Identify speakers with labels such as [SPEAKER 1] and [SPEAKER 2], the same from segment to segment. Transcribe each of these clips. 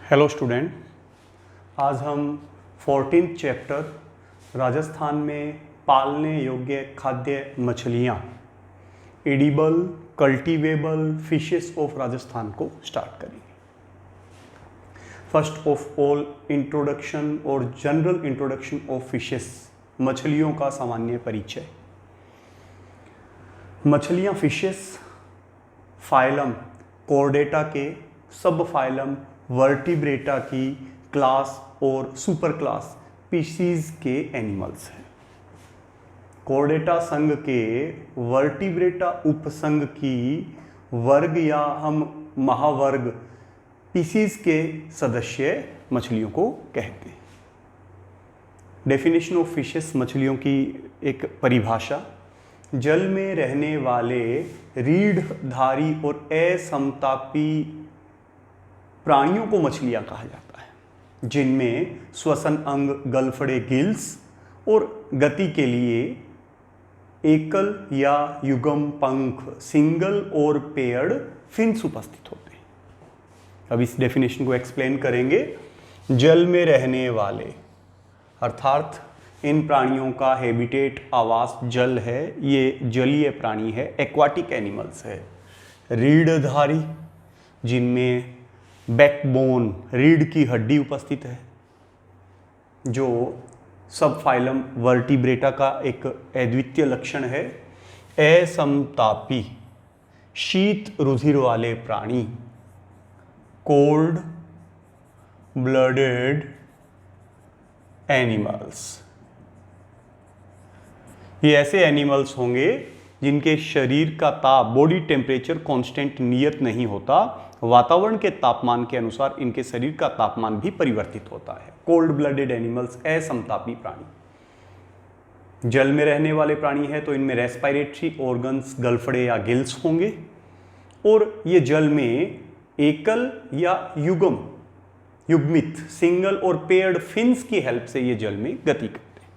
[SPEAKER 1] Hello student, आज हम 14th chapter Rajasthan में पालने योग्य खाद्य मछलियाँ edible cultivable fishes of Rajasthan को स्टार्ट करेंगे। फर्स्ट ऑफ ऑल इंट्रोडक्शन और जनरल इंट्रोडक्शन ऑफ फिशेस, मछलियों का सामान्य परिचय। मछलियाँ फिशेस फाइलम कॉर्डेटा के सब फाइलम वर्टिब्रेटा की क्लास और सुपर क्लास स्पीशीज के एनिमल्स हैं। कॉर्डेटा संघ के वर्टिब्रेटा उपसंघ की वर्ग या हम महावर्ग स्पीशीज के सदस्य मछलियों को कहते हैं। डेफिनेशन ऑफ फिशेस, मछलियों की एक परिभाषा, जल में रहने वाले रीढ़धारी और असमतापी प्राणियों को मछलियां कहा जाता है, जिनमें श्वसन अंग गलफड़े गिल्स और गति के लिए एकल या युग्म पंख सिंगल और पेयर्ड फिन्स उपस्थित होते हैं। अब इस डेफिनेशन को एक्सप्लेन करेंगे। जल में रहने वाले अर्थात इन प्राणियों का हैबिटेट आवास जल है, ये जलीय प्राणी है, एक्वाटिक एनिमल्स है। रीढ़धारी, जिनमें बैकबोन रीढ़ की हड्डी उपस्थित है, जो सब फाइलम वर्टिब्रेटा का एक अद्वितीय लक्षण है। असमतापी शीत रुधिर वाले प्राणी, कोल्ड ब्लडेड एनिमल्स, ये ऐसे एनिमल्स होंगे जिनके शरीर का ताप, बॉडी टेम्परेचर कांस्टेंट नियत नहीं होता, वातावरण के तापमान के अनुसार इनके शरीर का तापमान भी परिवर्तित होता है। कोल्ड ब्लडेड एनिमल्स, असमतापी प्राणी। जल में रहने वाले प्राणी है तो इनमें रेस्पिरेटरी ऑर्गन्स गलफड़े या गिल्स होंगे और ये जल में एकल या युग्मित सिंगल और पेयर्ड फिन्स की हेल्प से ये जल में गति करते हैं।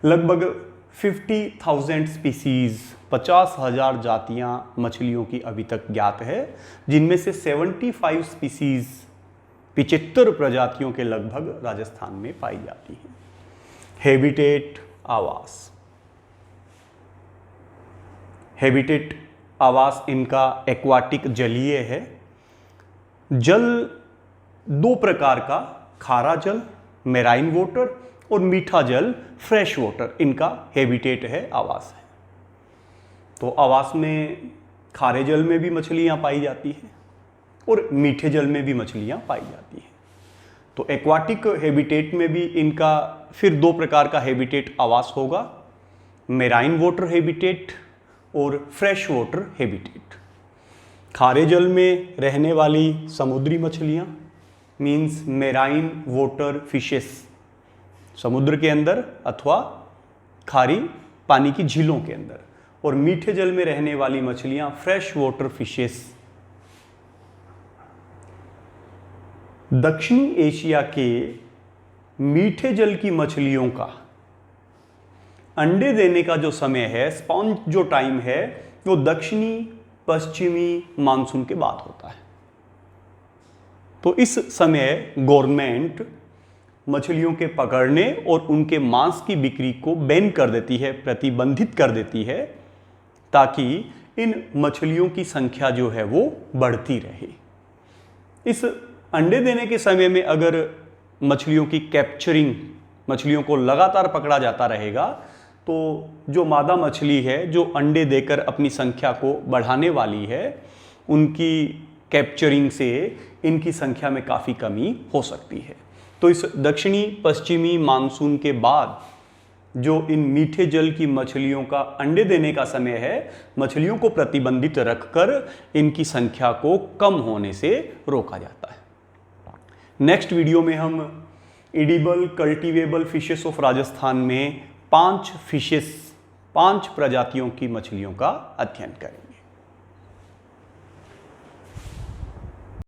[SPEAKER 1] लगभग 50,000 स्पीसीज, 50,000 जातियां मछलियों की अभी तक ज्ञात है, जिनमें से 75 स्पीसीज 75 प्रजातियों के लगभग राजस्थान में पाई जाती हैं। हैबिटेट आवास, हैबिटेट आवास इनका एक्वाटिक जलीय है। जल दो प्रकार का, खारा जल मेराइन वाटर और मीठा जल फ्रेश वाटर, इनका हैबिटेट है, आवास है। तो आवास में खारे जल में भी मछलियां पाई जाती हैं और मीठे जल में भी मछलियां पाई जाती हैं। तो एक्वाटिक हैबिटेट में भी इनका फिर दो प्रकार का हैबिटेट आवास होगा, मेराइन वाटर हैबिटेट और फ्रेश वाटर हैबिटेट। खारे जल में रहने वाली समुद्री मछलियां मीन्स मेराइन वाटर फिशेस, समुद्र के अंदर अथवा खारी पानी की झीलों के अंदर, और मीठे जल में रहने वाली मछलियां फ्रेश वाटर फिशेस। दक्षिणी एशिया के मीठे जल की मछलियों का अंडे देने का जो समय है, स्पॉन्ज जो टाइम है, वो दक्षिणी पश्चिमी मानसून के बाद होता है। तो इस समय गवर्नमेंट मछलियों के पकड़ने और उनके मांस की बिक्री को बैन कर देती है, प्रतिबंधित कर देती है, ताकि इन मछलियों की संख्या जो है वो बढ़ती रहे। इस अंडे देने के समय में अगर मछलियों की कैप्चरिंग, मछलियों को लगातार पकड़ा जाता रहेगा, तो जो मादा मछली है जो अंडे देकर अपनी संख्या को बढ़ाने वाली है, उनकी कैप्चरिंग से इनकी संख्या में काफ़ी कमी हो सकती है। तो इस दक्षिणी पश्चिमी मानसून के बाद जो इन मीठे जल की मछलियों का अंडे देने का समय है, मछलियों को प्रतिबंधित रखकर इनकी संख्या को कम होने से रोका जाता है। नेक्स्ट वीडियो में हम edible cultivable fishes of Rajasthan में 5 प्रजातियों की मछलियों का अध्ययन करेंगे।